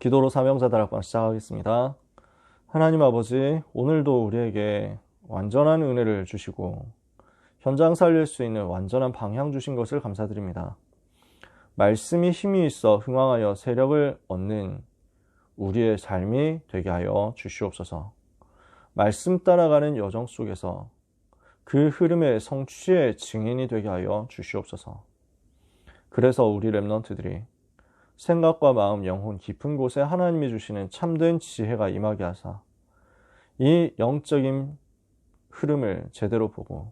기도로 사명자 다락방 시작하겠습니다. 하나님 아버지, 오늘도 우리에게 완전한 은혜를 주시고 현장 살릴 수 있는 완전한 방향 주신 것을 감사드립니다. 말씀이 힘이 있어 흥왕하여 세력을 얻는 우리의 삶이 되게 하여 주시옵소서. 말씀 따라가는 여정 속에서 그 흐름의 성취의 증인이 되게 하여 주시옵소서. 그래서 우리 렘넌트들이 생각과 마음, 영혼 깊은 곳에 하나님이 주시는 참된 지혜가 임하게 하사 이 영적인 흐름을 제대로 보고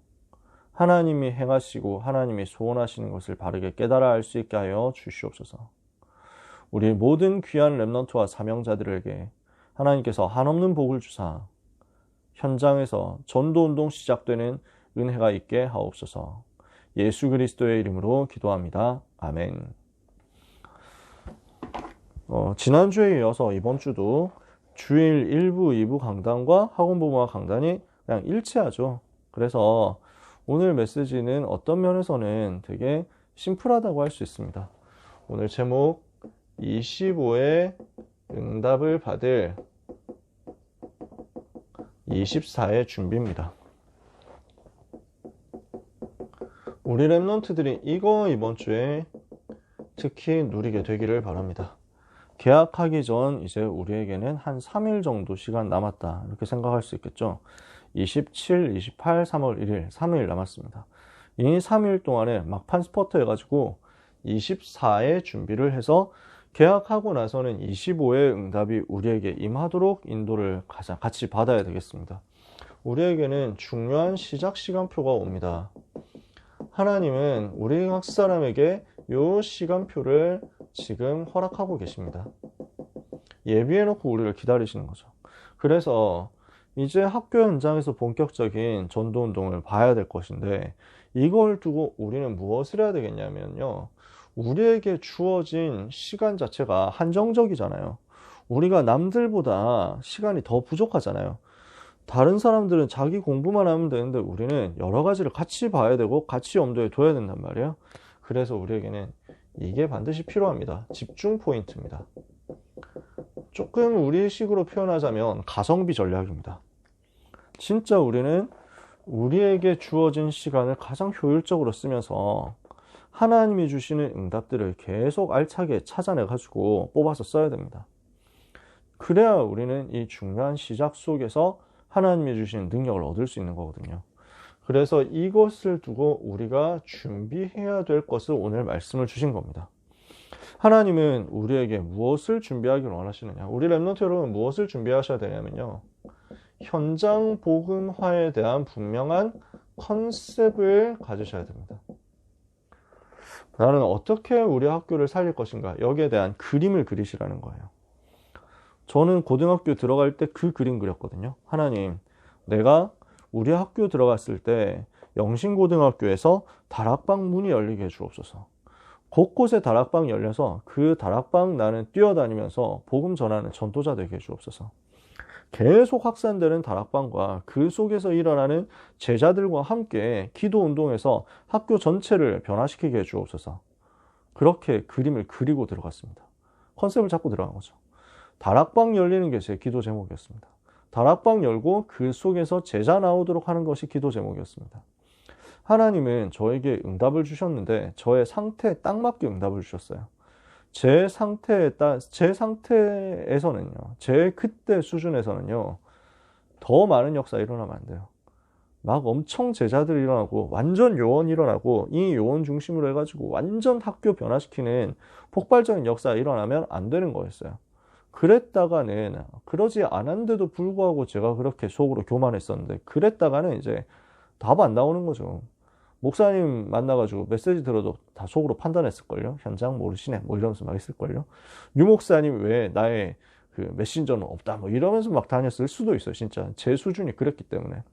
하나님이 행하시고 하나님이 소원하시는 것을 바르게 깨달아 알 수 있게 하여 주시옵소서. 우리 모든 귀한 렘넌트와 사명자들에게 하나님께서 한없는 복을 주사 현장에서 전도운동 시작되는 은혜가 있게 하옵소서. 예수 그리스도의 이름으로 기도합니다. 아멘. 지난주에 이어서 이번 주도 주일 1부, 2부 강단과 학원부모와 강단이 그냥 일치하죠. 그래서 오늘 메시지는 어떤 면에서는 되게 심플하다고 할 수 있습니다. 오늘 제목 25의 응답을 받을 24의 준비입니다. 우리 렘넌트들이 이거 이번 주에 특히 누리게 되기를 바랍니다. 개학하기 전 이제 우리에게는 한 3일 정도 시간 남았다 이렇게 생각할 수 있겠죠. 27, 28, 3월 1일 3일 남았습니다. 이 3일 동안에 막판 스퍼트 해가지고 24의 준비를 해서 개학하고 나서는 25의 응답이 우리에게 임하도록 인도를 같이 받아야 되겠습니다. 우리에게는 중요한 시작 시간표가 옵니다. 하나님은 우리 각 사람에게 이 시간표를 지금 허락하고 계십니다. 예비해놓고 우리를 기다리시는 거죠. 그래서 이제 학교 현장에서 본격적인 전도운동을 봐야 될 것인데 이걸 두고 우리는 무엇을 해야 되겠냐면요. 우리에게 주어진 시간 자체가 한정적이잖아요. 우리가 남들보다 시간이 더 부족하잖아요. 다른 사람들은 자기 공부만 하면 되는데 우리는 여러 가지를 같이 봐야 되고 같이 염두에 둬야 된단 말이에요. 그래서 우리에게는 이게 반드시 필요합니다. 집중 포인트입니다. 조금 우리식으로 표현하자면 가성비 전략입니다. 진짜 우리는 우리에게 주어진 시간을 가장 효율적으로 쓰면서 하나님이 주시는 응답들을 계속 알차게 찾아내가지고 뽑아서 써야 됩니다. 그래야 우리는 이 중요한 시작 속에서 하나님이 주시는 능력을 얻을 수 있는 거거든요. 그래서 이것을 두고 우리가 준비해야 될 것을 오늘 말씀을 주신 겁니다. 하나님은 우리에게 무엇을 준비하기를 원하시느냐? 우리 렘넌트 여러분 무엇을 준비하셔야 되냐면요. 현장 복음화에 대한 분명한 컨셉을 가지셔야 됩니다. 나는 어떻게 우리 학교를 살릴 것인가? 여기에 대한 그림을 그리시라는 거예요. 저는 고등학교 들어갈 때 그 그림 그렸거든요. 하나님, 내가 우리 학교 들어갔을 때 영신고등학교에서 다락방 문이 열리게 해주옵소서. 곳곳에 다락방 열려서 그 다락방 나는 뛰어다니면서 복음 전하는 전도자 되게 해주옵소서. 계속 확산되는 다락방과 그 속에서 일어나는 제자들과 함께 기도 운동에서 학교 전체를 변화시키게 해주옵소서. 그렇게 그림을 그리고 들어갔습니다. 컨셉을 잡고 들어간 거죠. 다락방 열리는 게 제 기도 제목이었습니다. 다락방 열고 그 속에서 제자 나오도록 하는 것이 기도 제목이었습니다. 하나님은 저에게 응답을 주셨는데 저의 상태에 딱 맞게 응답을 주셨어요. 제 상태에서는요, 제 그때 수준에서는요, 더 많은 역사가 일어나면 안 돼요. 막 엄청 제자들이 일어나고 완전 요원이 일어나고 이 요원 중심으로 해가지고 완전 학교 변화시키는 폭발적인 역사가 일어나면 안 되는 거였어요. 그랬다가는 그러지 않았는데도 불구하고 제가 그렇게 속으로 교만했었는데 그랬다가는 이제 답 안 나오는 거죠. 목사님 만나가지고 메시지 들어도 다 속으로 판단했을걸요. 현장 모르시네 뭐 이러면서 막 있을걸요. 유 목사님 왜 나의 그 메신저는 없다 뭐 이러면서 막 다녔을 수도 있어요. 진짜 제 수준이 그랬기 때문에.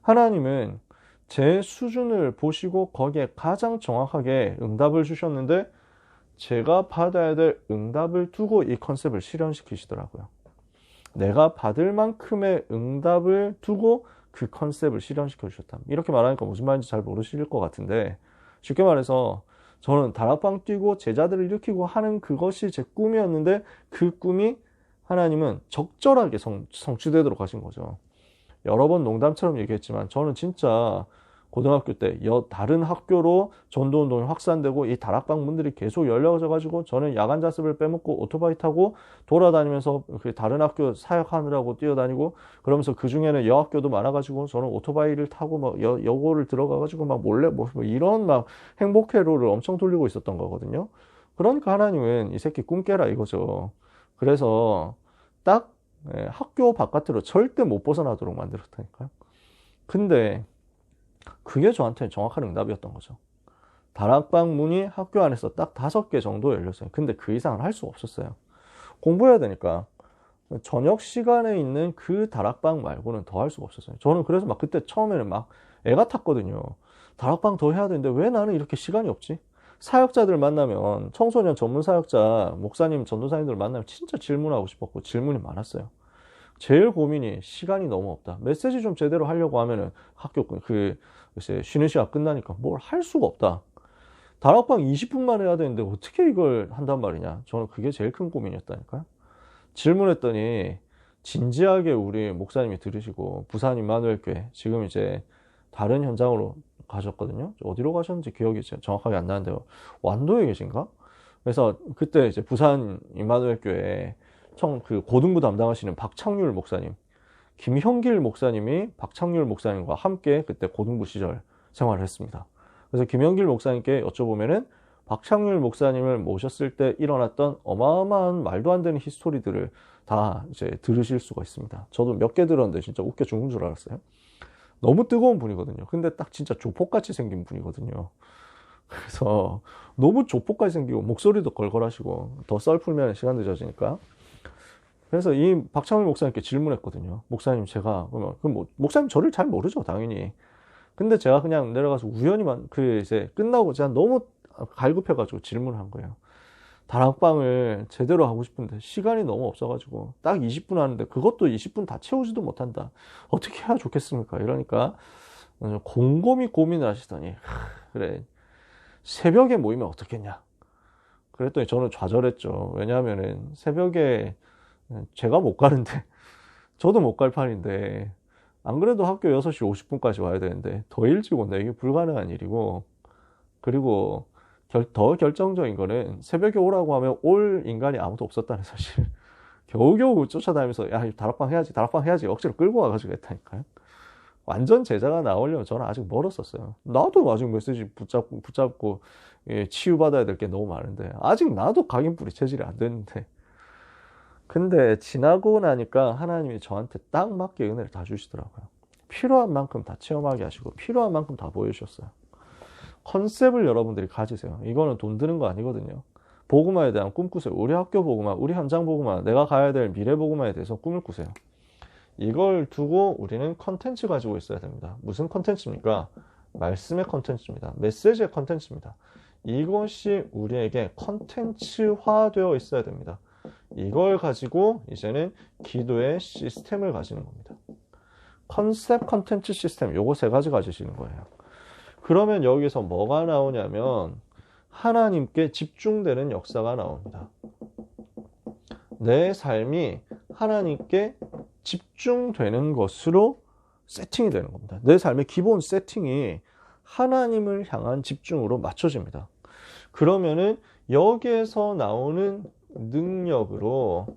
하나님은 제 수준을 보시고 거기에 가장 정확하게 응답을 주셨는데 제가 받아야 될 응답을 두고 이 컨셉을 실현시키시더라고요. 내가 받을 만큼의 응답을 두고 그 컨셉을 실현시켜 주셨다. 이렇게 말하니까 무슨 말인지 잘 모르실 것 같은데 쉽게 말해서 저는 다락방 뛰고 제자들을 일으키고 하는 그것이 제 꿈이었는데 그 꿈이 하나님은 적절하게 성취되도록 하신 거죠. 여러 번 농담처럼 얘기했지만 저는 진짜 고등학교 때 다른 학교로 전도운동이 확산되고 이 다락방 문들이 계속 열려져가지고 저는 야간 자습을 빼먹고 오토바이 타고 돌아다니면서 다른 학교 사역하느라고 뛰어다니고 그러면서 그 중에는 여학교도 많아가지고 저는 오토바이를 타고 막 여고를 들어가가지고 막 몰래 뭐 이런 막 행복회로를 엄청 돌리고 있었던 거거든요. 그러니까 하나님은 이 새끼 꿈 깨라 이거죠. 그래서 딱 학교 바깥으로 절대 못 벗어나도록 만들었다니까요. 근데 그게 저한테 정확한 응답이었던 거죠. 다락방 문이 학교 안에서 딱 5개 정도 열렸어요. 근데 그 이상은 할 수가 없었어요. 공부해야 되니까. 저녁 시간에 있는 그 다락방 말고는 더 할 수가 없었어요. 저는 그래서 막 그때 처음에는 막 애가 탔거든요. 다락방 더 해야 되는데 왜 나는 이렇게 시간이 없지? 사역자들 만나면 청소년 전문 사역자, 목사님, 전도사님들 만나면 진짜 질문하고 싶었고 질문이 많았어요. 제일 고민이 시간이 너무 없다. 메시지 좀 제대로 하려고 하면은 학교 글쎄 쉬는 시간 끝나니까 뭘 할 수가 없다. 다락방 20분만 해야 되는데 어떻게 이걸 한단 말이냐. 저는 그게 제일 큰 고민이었다니까요. 질문했더니 진지하게 우리 목사님이 들으시고 부산 임마누엘교회 지금 이제 다른 현장으로 가셨거든요. 어디로 가셨는지 기억이 정확하게 안 나는데 완도에 계신가? 그래서 그때 이제 부산 임마누엘교회 그 고등부 담당하시는 박창률 목사님, 김형길 목사님이 박창률 목사님과 함께 그때 고등부 시절 생활을 했습니다. 그래서 김형길 목사님께 여쭤보면은 박창률 목사님을 모셨을 때 일어났던 어마어마한 말도 안 되는 히스토리들을 다 이제 들으실 수가 있습니다. 저도 몇 개 들었는데 진짜 웃겨 죽는 줄 알았어요. 너무 뜨거운 분이거든요. 근데 딱 진짜 조폭같이 생긴 분이거든요. 그래서 너무 조폭같이 생기고 목소리도 걸걸하시고 더 썰 풀면 시간 늦어지니까. 그래서 이 박창훈 목사님께 질문했거든요. 목사님 제가 그럼 목사님 저를 잘 모르죠 당연히. 근데 제가 그냥 내려가서 우연히만 이제 끝나고 제가 너무 갈급해가지고 질문한 거예요. 다락방을 제대로 하고 싶은데 시간이 너무 없어가지고 딱 20분 하는데 그것도 20분 다 채우지도 못한다. 어떻게 해야 좋겠습니까? 이러니까 곰곰이 고민을 하시더니 그래 새벽에 모이면 어떻겠냐. 그랬더니 저는 좌절했죠. 왜냐하면은 새벽에 제가 못 가는데 저도 못 갈 판인데 안 그래도 학교 6시 50분까지 와야 되는데 더 일찍 온다. 이게 불가능한 일이고 그리고 더 결정적인 거는 새벽에 오라고 하면 올 인간이 아무도 없었다는 사실. 겨우겨우 쫓아다니면서 야 다락방 해야지 억지로 끌고 와가지고 했다니까요. 완전 제자가 나오려면 저는 아직 멀었었어요. 나도 아직 메시지 붙잡고 치유받아야 될 게 너무 많은데 아직 나도 각인뿌리 체질이 안 되는데 근데 지나고 나니까 하나님이 저한테 딱 맞게 은혜를 다 주시더라고요. 필요한 만큼 다 체험하게 하시고 필요한 만큼 다 보여주셨어요. 컨셉을 여러분들이 가지세요. 이거는 돈 드는 거 아니거든요. 복음화에 대한 꿈 꾸세요. 우리 학교 복음화, 우리 현장 복음화, 내가 가야 될 미래 복음화에 대해서 꿈을 꾸세요. 이걸 두고 우리는 컨텐츠 가지고 있어야 됩니다. 무슨 컨텐츠입니까? 말씀의 컨텐츠입니다. 메시지의 컨텐츠입니다. 이것이 우리에게 컨텐츠화 되어 있어야 됩니다. 이걸 가지고 이제는 기도의 시스템을 가지는 겁니다. 컨셉, 컨텐츠, 시스템 요거 3가지 가지시는 거예요. 그러면 여기서 뭐가 나오냐면 하나님께 집중되는 역사가 나옵니다. 내 삶이 하나님께 집중되는 것으로 세팅이 되는 겁니다. 내 삶의 기본 세팅이 하나님을 향한 집중으로 맞춰집니다. 그러면은 여기에서 나오는 능력으로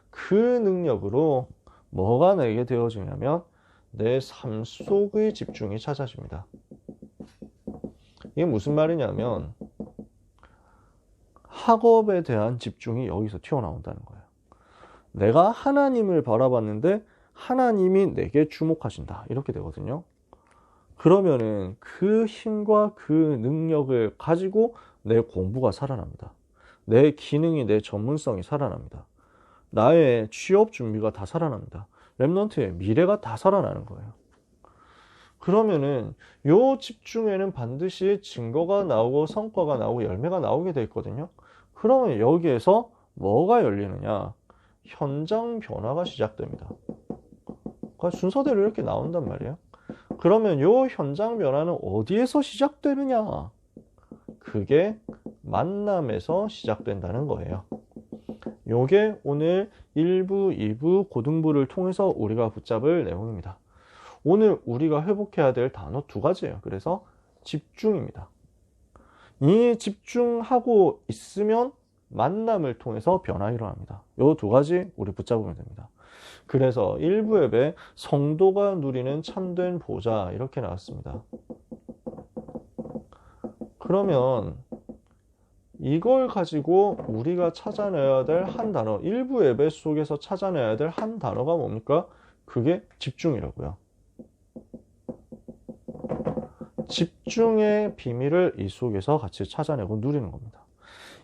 그 능력으로 뭐가 내게 되어지냐면 내 삶 속의 집중이 찾아집니다. 이게 무슨 말이냐면 학업에 대한 집중이 여기서 튀어나온다는 거예요. 내가 하나님을 바라봤는데 하나님이 내게 주목하신다. 이렇게 되거든요. 그러면은 그 힘과 그 능력을 가지고 내 공부가 살아납니다. 내 기능이, 내 전문성이 살아납니다. 나의 취업 준비가 다 살아납니다. 랩넌트의 미래가 다 살아나는 거예요. 그러면은 요 집중에는 반드시 증거가 나오고 성과가 나오고 열매가 나오게 돼 있거든요. 그러면 여기에서 뭐가 열리느냐? 현장 변화가 시작됩니다. 그러니까 순서대로 이렇게 나온단 말이에요. 그러면 요 현장 변화는 어디에서 시작되느냐? 그게 만남에서 시작된다는 거예요. 요게 오늘 1부, 2부, 고등부를 통해서 우리가 붙잡을 내용입니다. 오늘 우리가 회복해야 될 단어 두 가지예요. 그래서 집중입니다. 이 집중하고 있으면 만남을 통해서 변화가 일어납니다. 요 두 가지 우리 붙잡으면 됩니다. 그래서 1부 앱에 성도가 누리는 참된 보좌 이렇게 나왔습니다. 그러면 이걸 가지고 우리가 찾아내야 될 한 단어, 1부 앱 속에서 찾아내야 될 한 단어가 뭡니까? 그게 집중이라고요. 집중의 비밀을 이 속에서 같이 찾아내고 누리는 겁니다.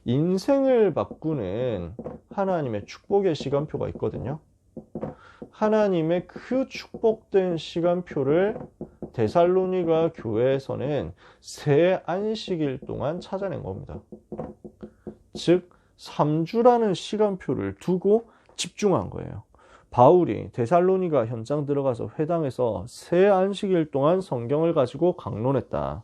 인생을 바꾸는 하나님의 축복의 시간표가 있거든요. 하나님의 그 축복된 시간표를 데살로니가 교회에서는 새 안식일 동안 찾아낸 겁니다. 즉 3주라는 시간표를 두고 집중한 거예요. 바울이 데살로니가 현장 들어가서 회당에서 새 안식일 동안 성경을 가지고 강론했다.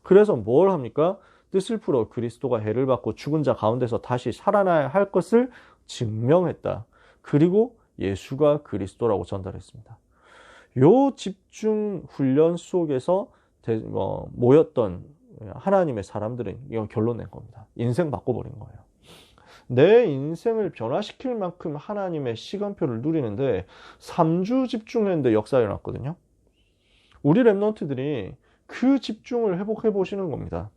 그래서 뭘 합니까? 뜻을 풀어 그리스도가 해를 받고 죽은 자 가운데서 다시 살아나야 할 것을 증명했다. 그리고 예수가 그리스도라고 전달했습니다. 요 집중 훈련 속에서 모였던 하나님의 사람들은 이거 결론 낸 겁니다. 인생 바꿔버린 거예요. 내 인생을 변화시킬 만큼 하나님의 시간표를 누리는데 3주 집중했는데 역사가 일어났거든요. 우리 랩런트들이 그 집중을 회복해 보시는 겁니다.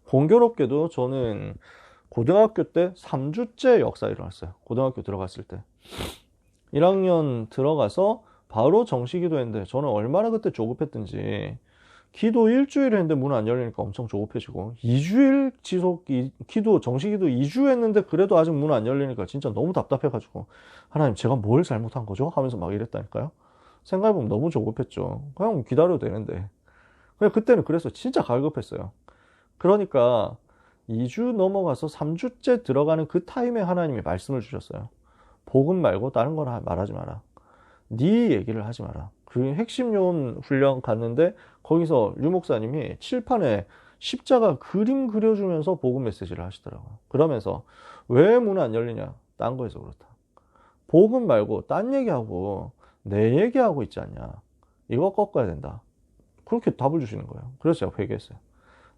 공교롭게도 저는 고등학교 때 3주째 역사가 일어났어요. 고등학교 들어갔을 때 1학년 들어가서 바로 정시기도 했는데 저는 얼마나 그때 조급했든지 기도 일주일 했는데 문 안 열리니까 엄청 조급해지고 2주일 지속 기도 정시기도 2주 했는데 그래도 아직 문 안 열리니까 진짜 너무 답답해가지고 하나님 제가 뭘 잘못한 거죠? 하면서 막 이랬다니까요. 생각해보면 너무 조급했죠. 그냥 기다려도 되는데 그냥 그때는 그래서 진짜 갈급했어요. 그러니까 2주 넘어가서 3주째 들어가는 그 타임에 하나님이 말씀을 주셨어요. 복음 말고 다른 건 말하지 마라. 네 얘기를 하지 마라. 그 핵심 요원 훈련 갔는데 거기서 류 목사님이 칠판에 십자가 그림 그려주면서 복음 메시지를 하시더라고요. 그러면서 왜 문 안 열리냐? 딴 거에서 그렇다. 복음 말고 딴 얘기하고 내 얘기하고 있지 않냐? 이거 꺾어야 된다. 그렇게 답을 주시는 거예요. 그래서 제가 회개했어요.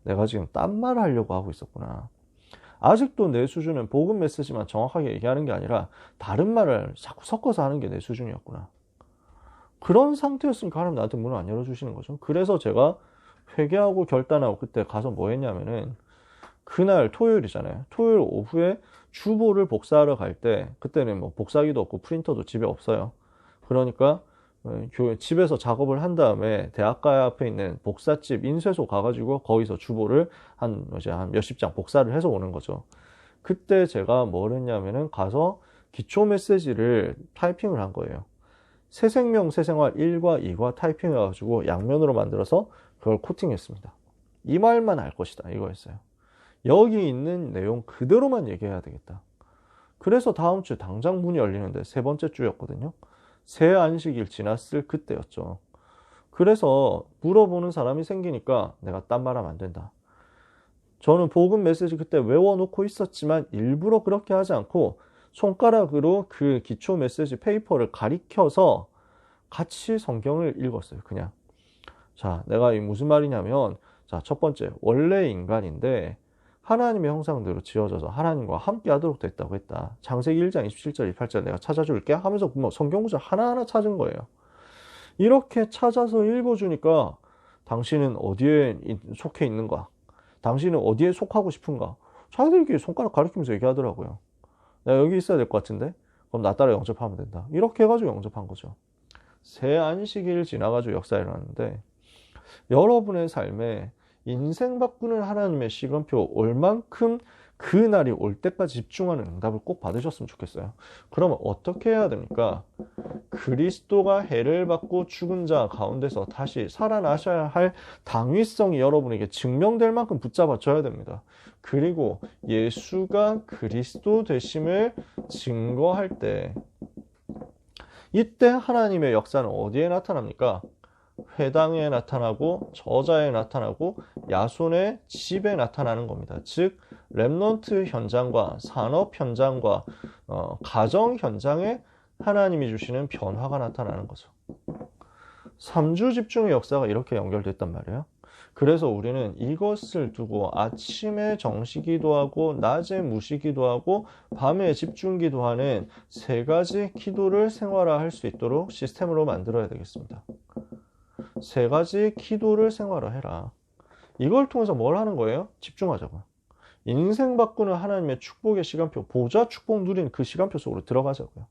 내가 지금 딴 말을 하려고 하고 있었구나. 아직도 내 수준은 복음 메시지만 정확하게 얘기하는 게 아니라 다른 말을 자꾸 섞어서 하는 게 내 수준이었구나. 그런 상태였으니까 하나님 나한테 문을 안 열어주시는 거죠. 그래서 제가 회개하고 결단하고 그때 가서 뭐 했냐면은 그날 토요일이잖아요. 토요일 오후에 주보를 복사하러 갈 때 그때는 뭐 복사기도 없고 프린터도 집에 없어요. 그러니까 집에서 작업을 한 다음에 대학가 앞에 있는 복사집 인쇄소 가가지고 거기서 주보를 한 몇십 장 복사를 해서 오는 거죠. 그때 제가 뭘 했냐면은 가서 기초 메시지를 타이핑을 한 거예요. 새생명 새생활 1과 2과 타이핑해가지고 양면으로 만들어서 그걸 코팅했습니다. 이 말만 알 것이다 이거였어요. 여기 있는 내용 그대로만 얘기해야 되겠다. 그래서 다음 주 당장 문이 열리는데 세 번째 주였거든요. 새 안식일 지났을 그때였죠. 그래서 물어보는 사람이 생기니까 내가 딴 말하면 안 된다. 저는 복음 메시지 그때 외워놓고 있었지만 일부러 그렇게 하지 않고 손가락으로 그 기초 메시지 페이퍼를 가리켜서 같이 성경을 읽었어요. 그냥. 자, 내가 이 무슨 말이냐면, 자, 첫 번째, 원래 인간인데 하나님의 형상대로 지어져서 하나님과 함께 하도록 됐다고 했다. 창세기 1장 27절, 28절 내가 찾아줄게 하면서 뭐 성경 구절 하나하나 찾은 거예요. 이렇게 찾아서 읽어주니까 당신은 어디에 속해 있는가? 당신은 어디에 속하고 싶은가? 자기들끼리 손가락 가리키면서 얘기하더라고요. 내가 여기 있어야 될 것 같은데? 그럼 나 따라 영접하면 된다. 이렇게 해가지고 영접한 거죠. 새 안식일 지나가지고 역사에 일어났는데 여러분의 삶에 인생 바꾸는 하나님의 시간표 올 만큼 그 날이 올 때까지 집중하는 응답을 꼭 받으셨으면 좋겠어요. 그러면 어떻게 해야 됩니까? 그리스도가 해를 받고 죽은 자 가운데서 다시 살아나셔야 할 당위성이 여러분에게 증명될 만큼 붙잡아줘야 됩니다. 그리고 예수가 그리스도 되심을 증거할 때 이때 하나님의 역사는 어디에 나타납니까? 회당에 나타나고 저자에 나타나고 야손의 집에 나타나는 겁니다. 즉 렘넌트 현장과 산업 현장과 가정 현장에 하나님이 주시는 변화가 나타나는 거죠. 3주 집중의 역사가 이렇게 연결됐단 말이에요. 그래서 우리는 이것을 두고 아침에 정시기도 하고 낮에 무시기도 하고 밤에 집중기도 하는 세 가지 기도를 생활화할 수 있도록 시스템으로 만들어야 되겠습니다. 세 가지 기도를 생활화해라. 이걸 통해서 뭘 하는 거예요? 집중하자고요. 인생 바꾸는 하나님의 축복의 시간표, 보좌 축복 누리는 그 시간표 속으로 들어가자고요.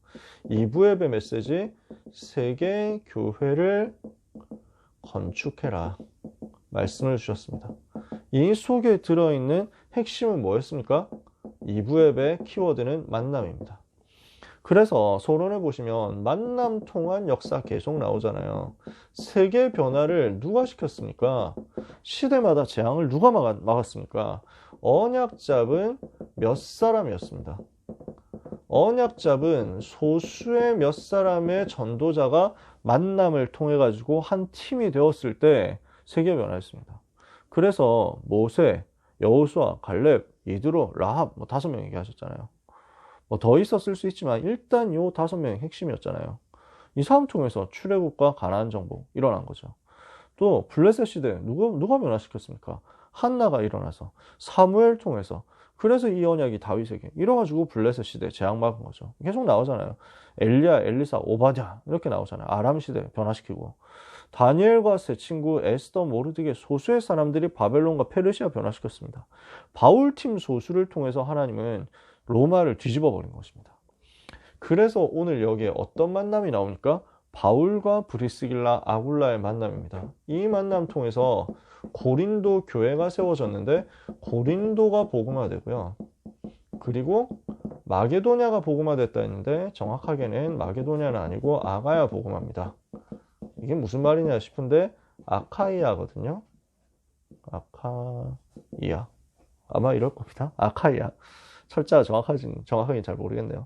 2부 예배 메시지, 세계 교회를 건축해라. 말씀을 주셨습니다. 이 속에 들어있는 핵심은 뭐였습니까? 2부 예배 키워드는 만남입니다. 그래서 서론에 보시면 만남 통한 역사 계속 나오잖아요. 세계 변화를 누가 시켰습니까? 시대마다 재앙을 누가 막았습니까? 언약 잡은 몇 사람이었습니다. 언약 잡은 소수의 몇 사람의 전도자가 만남을 통해 가지고 한 팀이 되었을 때 세계 변화했습니다. 그래서 모세, 여호수아, 갈렙, 이드로, 라합 5명 얘기하셨잖아요. 더 있었을 수 있지만 일단 요 5명이 핵심이었잖아요. 이 사람 통해서 출애굽과 가나안 정복 일어난 거죠. 또 블레셋 시대 누가 변화시켰습니까? 한나가 일어나서 사무엘 통해서 그래서 이 언약이 다윗에게 이뤄가지고 블레셋 시대 재앙 막은 거죠. 계속 나오잖아요. 엘리야, 엘리사, 오바댜 이렇게 나오잖아요. 아람 시대 변화시키고 다니엘과 세 친구 에스더, 모르드게 소수의 사람들이 바벨론과 페르시아 변화시켰습니다. 바울팀 소수를 통해서 하나님은 로마를 뒤집어 버린 것입니다. 그래서 오늘 여기에 어떤 만남이 나오니까 바울과 브리스길라, 아굴라의 만남입니다. 이 만남 통해서 고린도 교회가 세워졌는데 고린도가 복음화되고요. 그리고 마게도냐가 복음화됐다 했는데 정확하게는 마게도냐는 아니고 아가야 복음화입니다. 이게 무슨 말이냐 싶은데 아카이아거든요. 아카이아. 아마 이럴 겁니다. 아카이아. 철자가 정확하게 잘 모르겠네요.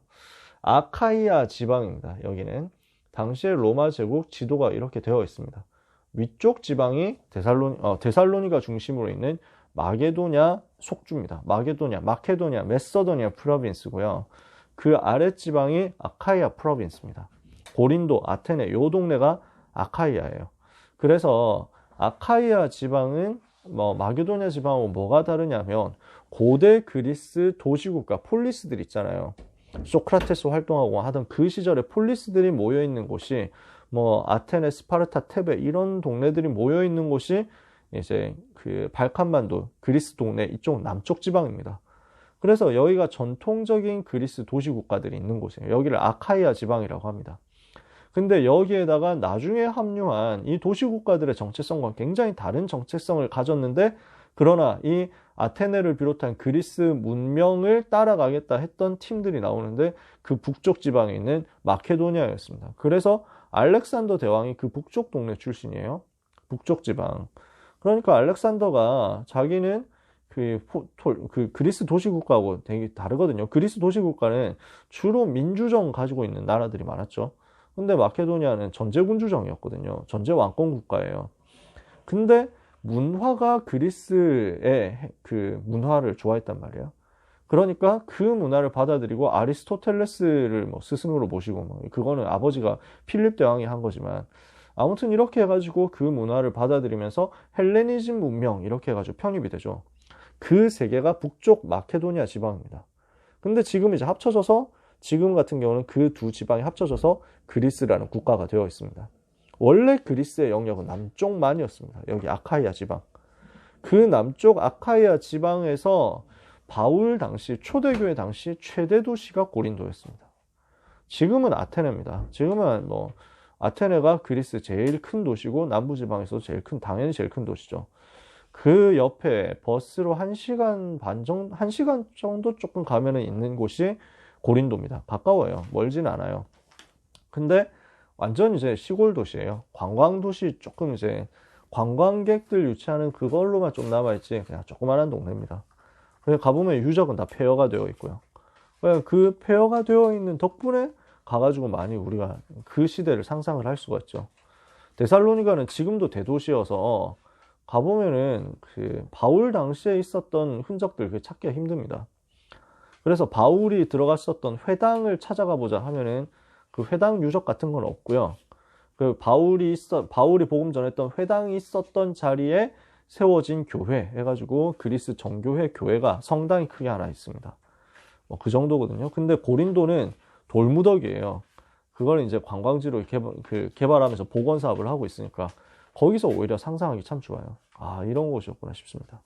아카이아 지방입니다. 여기는 당시의 로마 제국 지도가 이렇게 되어 있습니다. 위쪽 지방이 데살로니가 중심으로 있는 마게도냐 속주입니다. 마케도냐, 메서도니아 프로빈스고요. 그 아래 지방이 아카이아 프로빈스입니다. 고린도, 아테네 요 동네가 아카이아예요. 그래서 아카이아 지방은 마게도냐 지방하고 뭐가 다르냐면 고대 그리스 도시국가 폴리스들 있잖아요. 소크라테스 활동하고 하던 그 시절에 폴리스들이 모여있는 곳이 아테네, 스파르타, 테베 이런 동네들이 모여있는 곳이 이제 그 발칸반도 그리스 동네 이쪽 남쪽 지방입니다. 그래서 여기가 전통적인 그리스 도시국가들이 있는 곳이에요. 여기를 아카이아 지방이라고 합니다. 근데 여기에다가 나중에 합류한 이 도시국가들의 정체성과 굉장히 다른 정체성을 가졌는데 그러나 이 아테네를 비롯한 그리스 문명을 따라가겠다 했던 팀들이 나오는데 그 북쪽 지방에 있는 마케도니아였습니다. 그래서 알렉산더 대왕이 그 북쪽 동네 출신이에요. 북쪽 지방. 그러니까 알렉산더가 자기는 그 그리스 도시국가하고 되게 다르거든요. 그리스 도시국가는 주로 민주정 가지고 있는 나라들이 많았죠. 근데 마케도니아는 전제군주정이었거든요. 전제 왕권 국가예요. 근데 문화가 그리스의 그 문화를 좋아했단 말이에요. 그러니까 그 문화를 받아들이고 아리스토텔레스를 스승으로 모시고 그거는 아버지가 필립 대왕이 한 거지만 아무튼 이렇게 해가지고 그 문화를 받아들이면서 헬레니즘 문명 이렇게 해가지고 편입이 되죠. 그 세계가 북쪽 마케도니아 지방입니다. 근데 지금 이제 합쳐져서 지금 같은 경우는 그 두 지방이 합쳐져서 그리스라는 국가가 되어 있습니다. 원래 그리스의 영역은 남쪽만이었습니다. 여기 아카이아 지방. 그 남쪽 아카이아 지방에서 바울 당시 초대교회 당시 최대 도시가 고린도였습니다. 지금은 아테네입니다. 지금은 아테네가 그리스 제일 큰 도시고 남부지방에서 당연히 제일 큰 도시죠. 그 옆에 버스로 1시간 정도 조금 가면은 있는 곳이 고린도입니다. 가까워요. 멀진 않아요. 근데 완전 이제 시골 도시예요. 관광 도시 조금 이제 관광객들 유치하는 그걸로만 좀 남아있지 그냥 조그만한 동네입니다. 그래서 가보면 유적은 다 폐허가 되어 있고요. 그 폐허가 되어 있는 덕분에 가가지고 많이 우리가 그 시대를 상상을 할 수가 있죠. 데살로니가는 지금도 대도시여서 가보면은 그 바울 당시에 있었던 흔적들 찾기가 힘듭니다. 그래서 바울이 들어갔었던 회당을 찾아가 보자 하면은 그 회당 유적 같은 건 없고요. 그 바울이 복음 전했던 회당이 있었던 자리에 세워진 교회 해가지고 그리스 정교회 교회가 성당이 크게 하나 있습니다. 뭐 그 정도거든요. 근데 고린도는 돌무더기예요. 그걸 이제 관광지로 개발하면서 복원 사업을 하고 있으니까 거기서 오히려 상상하기 참 좋아요. 아, 이런 곳이었구나 싶습니다.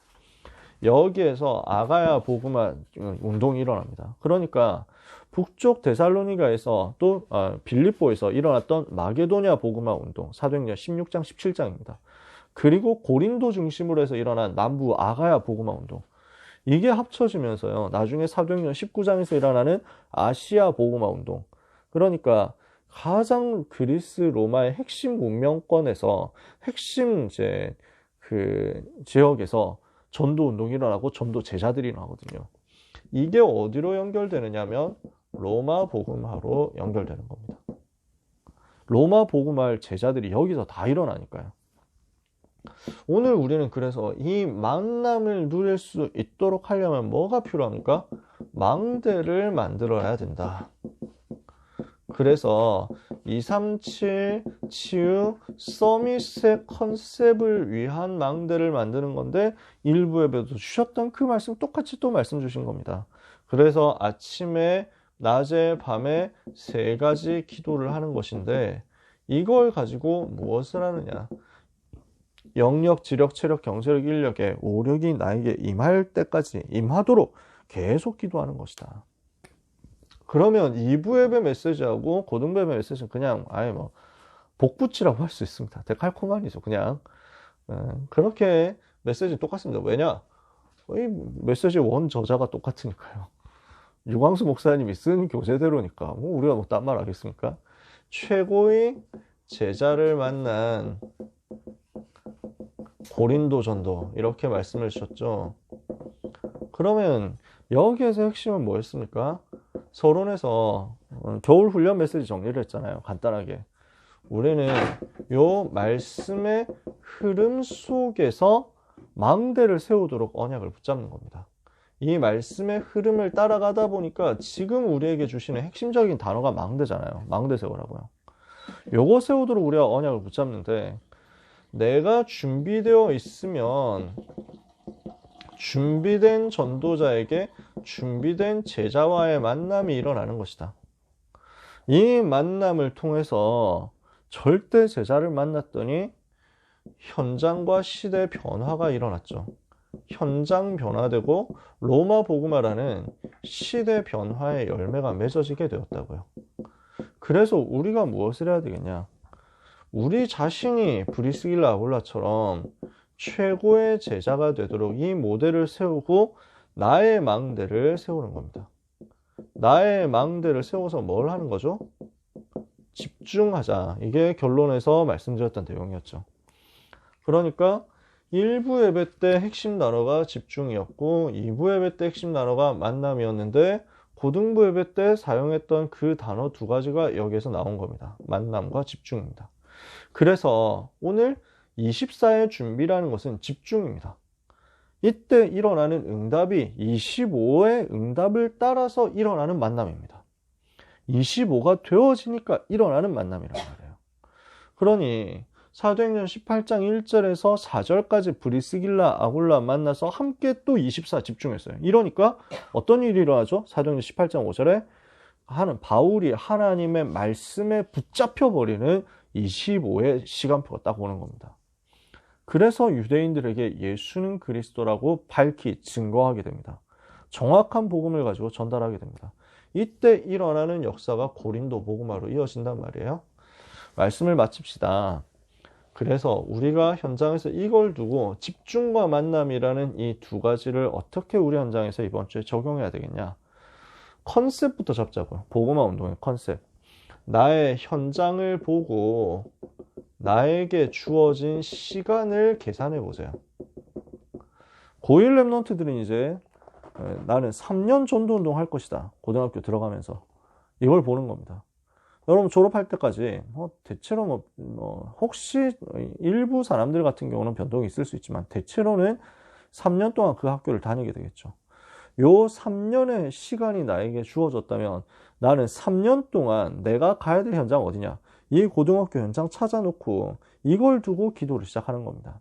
여기에서 아가야 복음화 운동이 일어납니다. 그러니까 북쪽 데살로니가에서 또 빌립보에서 일어났던 마게도냐 복음화 운동, 사도행전 16장 17장입니다. 그리고 고린도 중심으로 해서 일어난 남부 아가야 복음화 운동, 이게 합쳐지면서요, 나중에 사도행전 19장에서 일어나는 아시아 복음화 운동, 그러니까 가장 그리스 로마의 핵심 문명권에서 핵심 이제 그 지역에서 전도 운동이 일어나고 전도 제자들이 나오거든요. 이게 어디로 연결되느냐면 로마 복음화로 연결되는 겁니다. 로마 복음화 제자들이 여기서 다 일어나니까요. 오늘 우리는 그래서 이 만남을 누릴 수 있도록 하려면 뭐가 필요합니까? 망대를 만들어야 된다. 그래서 237 치유 서밋의 컨셉을 위한 망대를 만드는 건데, 일부 예배도 주셨던 그 말씀 똑같이 또 말씀 주신 겁니다. 그래서 아침에, 낮에, 밤에 3가지 기도를 하는 것인데, 이걸 가지고 무엇을 하느냐? 영력, 지력, 체력, 경제력, 인력의 오력이 나에게 임할 때까지 임하도록 계속 기도하는 것이다. 그러면 2부 예배 메시지하고 고등부 예배 메시지는 그냥 아예 뭐 복붙이라고 할 수 있습니다. 되게 칼코만이죠. 그냥 그렇게 메시지는 똑같습니다. 왜냐? 이 메시지 원 저자가 똑같으니까요. 유광수 목사님이 쓴 교재대로니까 뭐 우리가 뭐 딴 말 하겠습니까? 최고의 제자를 만난 고린도 전도, 이렇게 말씀을 주셨죠. 그러면 여기에서 핵심은 뭐였습니까? 서론에서 겨울 훈련 메시지 정리를 했잖아요. 간단하게. 우리는 요 말씀의 흐름 속에서 망대를 세우도록 언약을 붙잡는 겁니다. 이 말씀의 흐름을 따라가다 보니까 지금 우리에게 주시는 핵심적인 단어가 망대잖아요. 망대 세우라고요. 요거 세우도록 우리가 언약을 붙잡는데, 내가 준비되어 있으면 준비된 전도자에게 준비된 제자와의 만남이 일어나는 것이다. 이 만남을 통해서 절대 제자를 만났더니 현장과 시대 변화가 일어났죠. 현장 변화되고 로마 복음화라는 시대 변화의 열매가 맺어지게 되었다고요. 그래서 우리가 무엇을 해야 되겠냐? 우리 자신이 브리스길라 아굴라처럼 최고의 제자가 되도록 이 모델을 세우고 나의 망대를 세우는 겁니다. 나의 망대를 세워서 뭘 하는 거죠? 집중하자. 이게 결론에서 말씀드렸던 내용이었죠. 그러니까 1부 예배 때 핵심 단어가 집중이었고 2부 예배 때 핵심 단어가 만남이었는데, 고등부 예배 때 사용했던 그 단어 2가지가 여기에서 나온 겁니다. 만남과 집중입니다. 그래서 오늘 24의 준비라는 것은 집중입니다. 이때 일어나는 응답이 25의 응답을 따라서 일어나는 만남입니다. 25가 되어지니까 일어나는 만남이란 말이에요. 그러니 사도행전 18장 1절에서 4절까지 브리스길라 아굴라 만나서 함께 또 24 집중했어요. 이러니까 어떤 일이 일어나죠? 사도행전 18장 5절에 바울이 하나님의 말씀에 붙잡혀버리는 25의 시간표가 딱 오는 겁니다. 그래서 유대인들에게 예수는 그리스도라고 밝히 증거하게 됩니다. 정확한 복음을 가지고 전달하게 됩니다. 이때 일어나는 역사가 고린도 복음화로 이어진단 말이에요. 말씀을 마칩시다. 그래서 우리가 현장에서 이걸 두고 집중과 만남이라는 이 2가지를 어떻게 우리 현장에서 이번 주에 적용해야 되겠냐? 컨셉부터 잡자고요. 복음화 운동의 컨셉. 나의 현장을 보고 나에게 주어진 시간을 계산해 보세요. 고1 랩런트들은 이제 나는 3년 전도운동 할 것이다. 고등학교 들어가면서 이걸 보는 겁니다. 여러분 졸업할 때까지 대체로 혹시 일부 사람들 같은 경우는 변동이 있을 수 있지만 대체로는 3년 동안 그 학교를 다니게 되겠죠. 요 3년의 시간이 나에게 주어졌다면 나는 3년 동안 내가 가야 될 현장 어디냐? 이 고등학교 현장 찾아놓고 이걸 두고 기도를 시작하는 겁니다.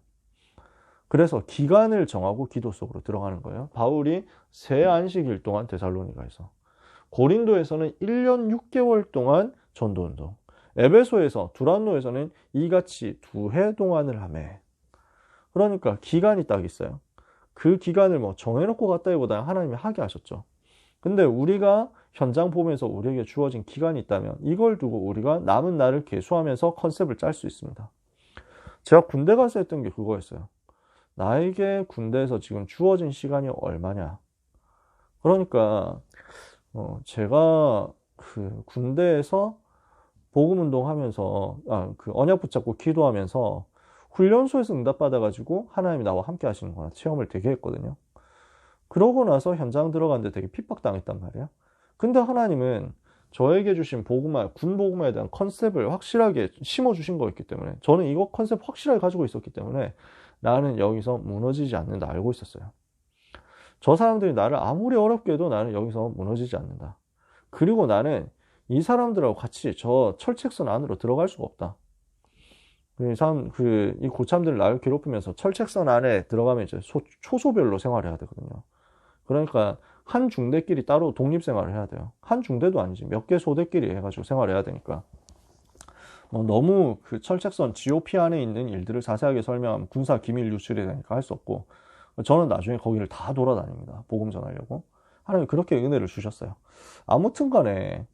그래서 기간을 정하고 기도 속으로 들어가는 거예요. 바울이 새 안식일 동안 데살로니가에서, 고린도에서는 1년 6개월 동안 전도운동, 에베소에서 두란노에서는 이같이 2해 동안을 하매. 그러니까 기간이 딱 있어요. 그 기간을 정해놓고 갔다기보다는 하나님이 하게 하셨죠. 근데 우리가 현장 보면서 우리에게 주어진 기간이 있다면 이걸 두고 우리가 남은 날을 계수하면서 컨셉을 짤 수 있습니다. 제가 군대 가서 했던 게 그거였어요. 나에게 군대에서 지금 주어진 시간이 얼마냐. 그러니까 제가 그 군대에서 복음운동 하면서 그 언약 붙잡고 기도하면서 훈련소에서 응답받아가지고 하나님이 나와 함께 하시는 거나 체험을 되게 했거든요. 그러고 나서 현장 들어갔는데 되게 핍박당했단 말이에요. 근데 하나님은 저에게 주신 복음화, 군 복음화에 대한 컨셉을 확실하게 심어주신 거였기 때문에, 저는 이거 컨셉 확실하게 가지고 있었기 때문에 나는 여기서 무너지지 않는다 알고 있었어요. 저 사람들이 나를 아무리 어렵게 해도 나는 여기서 무너지지 않는다. 그리고 나는 이 사람들하고 같이 저 철책선 안으로 들어갈 수가 없다. 이 고참들을 나를 괴롭히면서 철책선 안에 들어가면 이제 초소별로 생활해야 되거든요. 그러니까 한 중대끼리 따로 독립생활을 해야 돼요. 한 중대도 아니지 몇 개 소대끼리 해가지고 생활해야 되니까 너무 그 철책선 GOP 안에 있는 일들을 자세하게 설명하면 군사 기밀 유출이 되니까 할 수 없고, 저는 나중에 거기를 다 돌아다닙니다. 복음 전하려고. 하나님 그렇게 은혜를 주셨어요. 아무튼 간에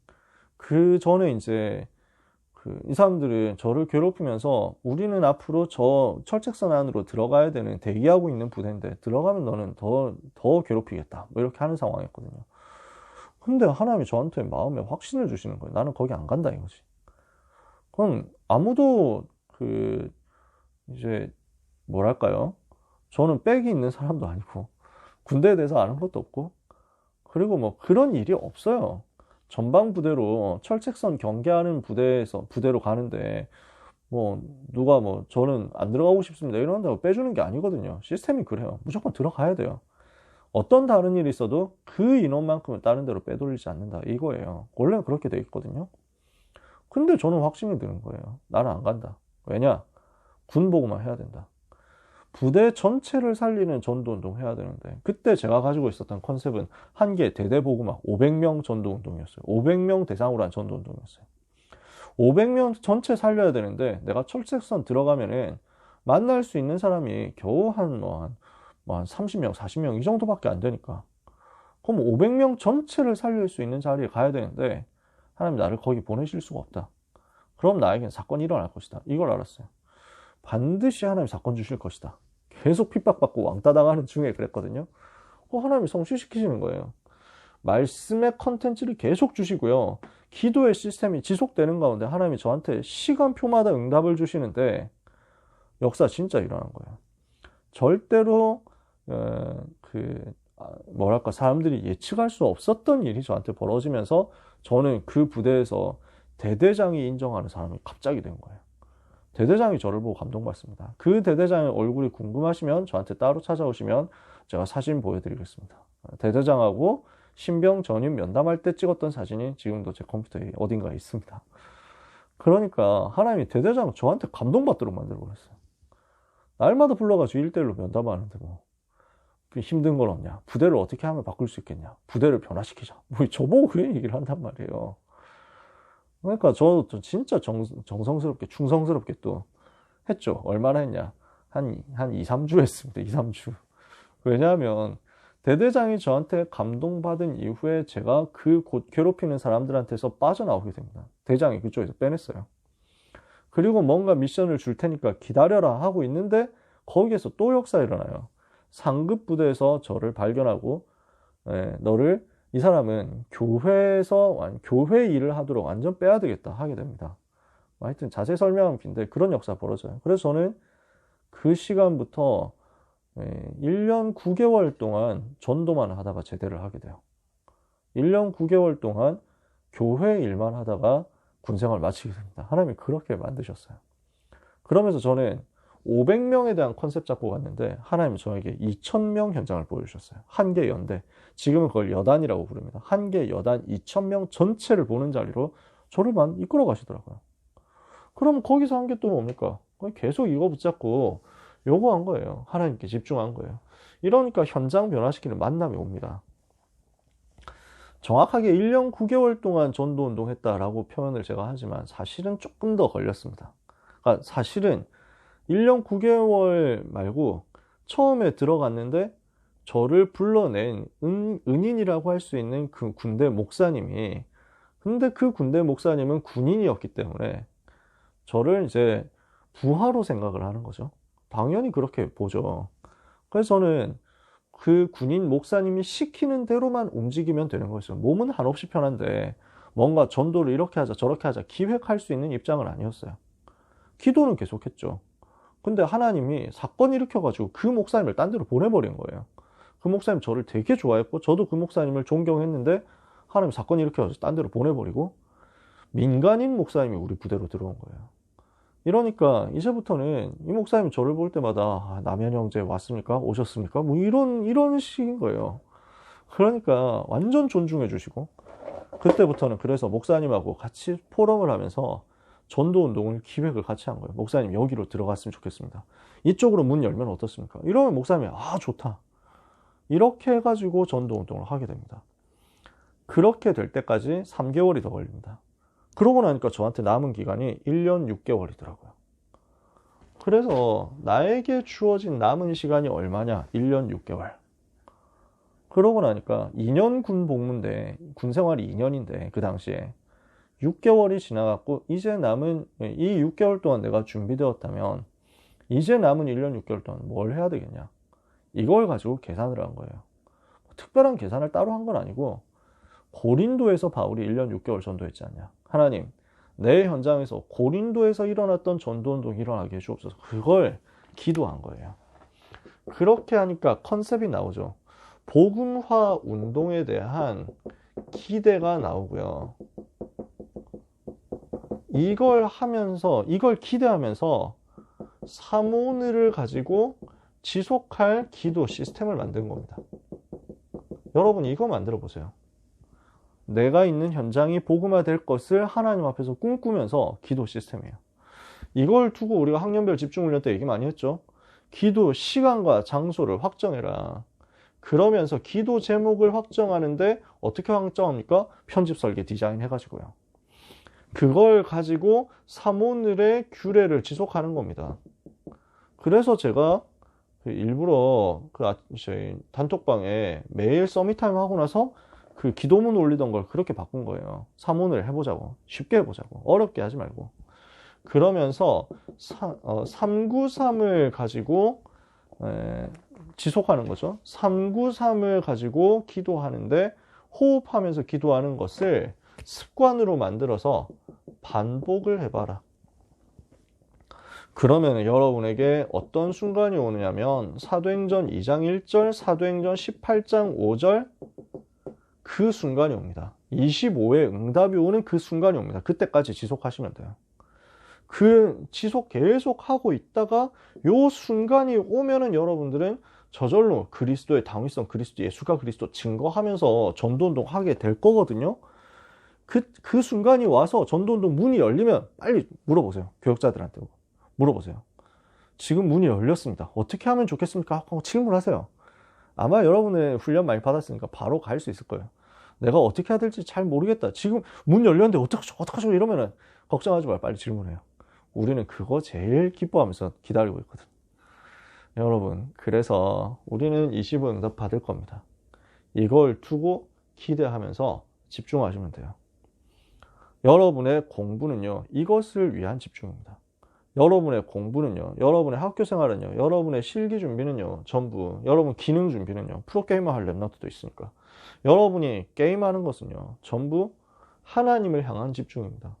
그 전에 이제 이 사람들은 저를 괴롭히면서 우리는 앞으로 저 철책선 안으로 들어가야 되는 대기하고 있는 부대인데 들어가면 너는 더 괴롭히겠다. 이렇게 하는 상황이었거든요. 근데 하나님이 저한테 마음에 확신을 주시는 거예요. 나는 거기 안 간다 이거지. 그건 아무도 이제 뭐랄까요? 저는 백이 있는 사람도 아니고 군대에 대해서 아는 것도 없고 그리고 그런 일이 없어요. 전방 부대로 철책선 경계하는 부대로 가는데 누가 저는 안 들어가고 싶습니다 이런다고 빼주는 게 아니거든요. 시스템이 그래요. 무조건 들어가야 돼요. 어떤 다른 일이 있어도 그 인원만큼은 다른 데로 빼돌리지 않는다 이거예요. 원래 그렇게 돼 있거든요. 근데 저는 확신이 드는 거예요. 나는 안 간다. 왜냐? 군 보고만 해야 된다. 부대 전체를 살리는 전도운동 해야 되는데, 그때 제가 가지고 있었던 컨셉은 한 개 대대보고막 500명 전도운동이었어요. 500명 대상으로 한 전도운동이었어요. 500명 전체 살려야 되는데 내가 철책선 들어가면은 만날 수 있는 사람이 겨우 한 30명, 40명 이 정도밖에 안 되니까, 그럼 500명 전체를 살릴 수 있는 자리에 가야 되는데 하나님 나를 거기 보내실 수가 없다. 그럼 나에겐 사건이 일어날 것이다. 이걸 알았어요. 반드시 하나님 사건 주실 것이다. 계속 핍박받고 왕따 당하는 중에 그랬거든요. 하나님이 성취시키시는 거예요. 말씀의 컨텐츠를 계속 주시고요. 기도의 시스템이 지속되는 가운데 하나님이 저한테 시간표마다 응답을 주시는데 역사 진짜 일어난 거예요. 절대로 사람들이 예측할 수 없었던 일이 저한테 벌어지면서 저는 그 부대에서 대대장이 인정하는 사람이 갑자기 된 거예요. 대대장이 저를 보고 감동받습니다. 그 대대장의 얼굴이 궁금하시면 저한테 따로 찾아오시면 제가 사진 보여드리겠습니다. 대대장하고 신병 전임 면담할 때 찍었던 사진이 지금도 제 컴퓨터에 어딘가에 있습니다. 그러니까 하나님이 대대장 저한테 감동받도록 만들어버렸어요. 날마다 불러가지고 1대1로 면담하는데 힘든 건 없냐? 부대를 어떻게 하면 바꿀 수 있겠냐? 부대를 변화시키자. 저보고 그 얘기를 한단 말이에요. 그러니까 저도 진짜 정성스럽게 충성스럽게 또 했죠. 얼마나 했냐? 한 2, 3주 했습니다. 2, 3주. 왜냐하면 대대장이 저한테 감동받은 이후에 제가 그 괴롭히는 사람들한테서 빠져나오게 됩니다. 대장이 그쪽에서 빼냈어요. 그리고 뭔가 미션을 줄 테니까 기다려라 하고 있는데 거기에서 또 역사 일어나요. 상급 부대에서 저를 발견하고 이 사람은 교회에서 교회 일을 하도록 완전 빼야 되겠다 하게 됩니다. 하여튼 자세히 설명하면 긴데 그런 역사 벌어져요. 그래서 저는 그 시간부터 1년 9개월 동안 전도만 하다가 제대를 하게 돼요. 1년 9개월 동안 교회 일만 하다가 군생활 마치게 됩니다. 하나님이 그렇게 만드셨어요. 그러면서 저는 500명에 대한 컨셉 잡고 갔는데 하나님은 저에게 2000명 현장을 보여주셨어요. 한 개 연대. 지금은 그걸 여단이라고 부릅니다. 한 개 여단 2000명 전체를 보는 자리로 저를 이끌어 가시더라고요. 그럼 거기서 한 게 또 뭡니까? 계속 이거 붙잡고 요구한 거예요. 하나님께 집중한 거예요. 이러니까 현장 변화시키는 만남이 옵니다. 정확하게 1년 9개월 동안 전도운동 했다라고 표현을 제가 하지만 사실은 조금 더 걸렸습니다. 그러니까 사실은 1년 9개월 말고 처음에 들어갔는데 저를 불러낸 은인이라고 할 수 있는 그 군대 목사님이, 근데 그 군대 목사님은 군인이었기 때문에 저를 이제 부하로 생각을 하는 거죠. 당연히 그렇게 보죠. 그래서 저는 그 군인 목사님이 시키는 대로만 움직이면 되는 거였어요. 몸은 한없이 편한데 뭔가 전도를 이렇게 하자 저렇게 하자 기획할 수 있는 입장은 아니었어요. 기도는 계속했죠. 근데 하나님이 사건 일으켜가지고 그 목사님을 딴 데로 보내버린 거예요. 그 목사님 저를 되게 좋아했고 저도 그 목사님을 존경했는데 하나님 사건 일으켜가지고 딴 데로 보내버리고 민간인 목사님이 우리 부대로 들어온 거예요. 이러니까 이제부터는 이 목사님이 저를 볼 때마다 남현 형제 왔습니까? 오셨습니까? 뭐 이런 식인 거예요. 그러니까 완전 존중해 주시고 그때부터는 그래서 목사님하고 같이 포럼을 하면서 전도운동을 기획을 같이 한 거예요. 목사님 여기로 들어갔으면 좋겠습니다. 이쪽으로 문 열면 어떻습니까? 이러면 목사님이 좋다. 이렇게 해가지고 전도운동을 하게 됩니다. 그렇게 될 때까지 3개월이 더 걸립니다. 그러고 나니까 저한테 남은 기간이 1년 6개월이더라고요. 그래서 나에게 주어진 남은 시간이 얼마냐? 1년 6개월. 그러고 나니까 2년 군 복무인데, 군 생활이 2년인데 그 당시에 6개월이 지나갔고 이제 남은 이 6개월 동안 내가 준비되었다면 이제 남은 1년 6개월 동안 뭘 해야 되겠냐? 이걸 가지고 계산을 한 거예요. 특별한 계산을 따로 한 건 아니고 고린도에서 바울이 1년 6개월 전도했지 않냐. 하나님, 내 현장에서 고린도에서 일어났던 전도운동이 일어나게 해주옵소서. 그걸 기도한 거예요. 그렇게 하니까 컨셉이 나오죠. 복음화 운동에 대한 기대가 나오고요. 이걸 기대하면서 사모늘을 가지고 지속할 기도 시스템을 만든 겁니다. 여러분 이거 만들어 보세요. 내가 있는 현장이 복음화될 것을 하나님 앞에서 꿈꾸면서 기도 시스템이에요. 이걸 두고 우리가 학년별 집중훈련 때 얘기 많이 했죠. 기도 시간과 장소를 확정해라. 그러면서 기도 제목을 확정하는데 어떻게 확정합니까? 편집 설계 디자인 해가지고요. 그걸 가지고 사모늘의 규례를 지속하는 겁니다. 그래서 제가 일부러 저희 단톡방에 매일 서밋타임 하고 나서 그 기도문 올리던 걸 그렇게 바꾼 거예요. 사모늘 해보자고. 쉽게 해보자고. 어렵게 하지 말고. 그러면서 393을 가지고 지속하는 거죠. 393을 가지고 기도하는데 호흡하면서 기도하는 것을 습관으로 만들어서 반복을 해봐라. 그러면 여러분에게 어떤 순간이 오느냐면 사도행전 2장 1절, 사도행전 18장 5절 그 순간이 옵니다. 25의 응답이 오는 그 순간이 옵니다. 그때까지 지속하시면 돼요. 그 지속 계속 하고 있다가 요 순간이 오면은 여러분들은 저절로 그리스도의 당위성, 그리스도 예수가 그리스도 증거하면서 전도운동 하게 될 거거든요. 그 순간이 와서 전도운동 문이 열리면 빨리 물어보세요. 교역자들한테 물어보세요. 지금 문이 열렸습니다. 어떻게 하면 좋겠습니까? 하고 질문하세요. 아마 여러분의 훈련 많이 받았으니까 바로 갈 수 있을 거예요. 내가 어떻게 해야 될지 잘 모르겠다. 지금 문 열렸는데 어떡하죠? 이러면은 걱정하지 말고 빨리 질문해요. 우리는 그거 제일 기뻐하면서 기다리고 있거든. 여러분, 그래서 우리는 20은 응답 받을 겁니다. 이걸 두고 기대하면서 집중하시면 돼요. 여러분의 공부는요, 이것을 위한 집중입니다. 여러분의 공부는요, 여러분의 학교 생활은요, 여러분의 실기 준비는요, 전부, 여러분 기능 준비는요, 프로게이머 할 랩너트도 있으니까. 여러분이 게임하는 것은요, 전부 하나님을 향한 집중입니다.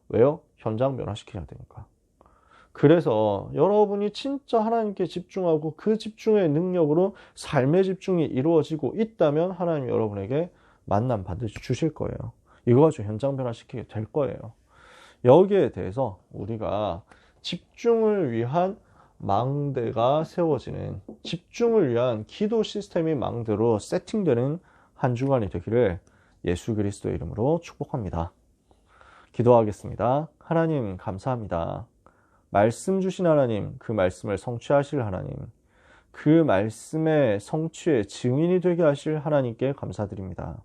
왜요? 현장 변화시켜야 되니까. 그래서 여러분이 진짜 하나님께 집중하고 그 집중의 능력으로 삶의 집중이 이루어지고 있다면 하나님이 여러분에게 만남 반드시 주실 거예요. 이거 가지고 현장 변화시키게 될 거예요. 여기에 대해서 우리가 집중을 위한 망대가 세워지는, 집중을 위한 기도 시스템이 망대로 세팅되는 한 주간이 되기를 예수 그리스도의 이름으로 축복합니다. 기도하겠습니다. 하나님 감사합니다. 말씀 주신 하나님, 그 말씀을 성취하실 하나님, 그 말씀의 성취의 증인이 되게 하실 하나님께 감사드립니다.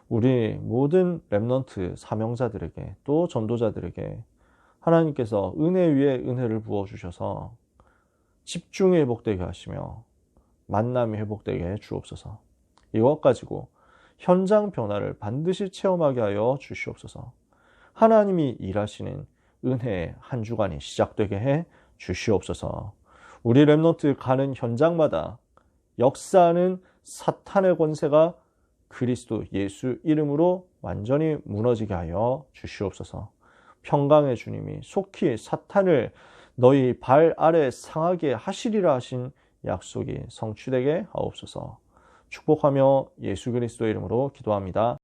우리 모든 렘넌트 사명자들에게, 또 전도자들에게 하나님께서 은혜 위에 은혜를 부어주셔서 집중이 회복되게 하시며 만남이 회복되게 해 주옵소서. 이것 가지고 현장 변화를 반드시 체험하게 하여 주시옵소서. 하나님이 일하시는 은혜의 한 주간이 시작되게 해 주시옵소서. 우리 렘넌트 가는 현장마다 역사하는 사탄의 권세가 그리스도 예수 이름으로 완전히 무너지게 하여 주시옵소서. 평강의 주님이 속히 사탄을 너희 발 아래 상하게 하시리라 하신 약속이 성취되게 하옵소서. 축복하며 예수 그리스도의 이름으로 기도합니다.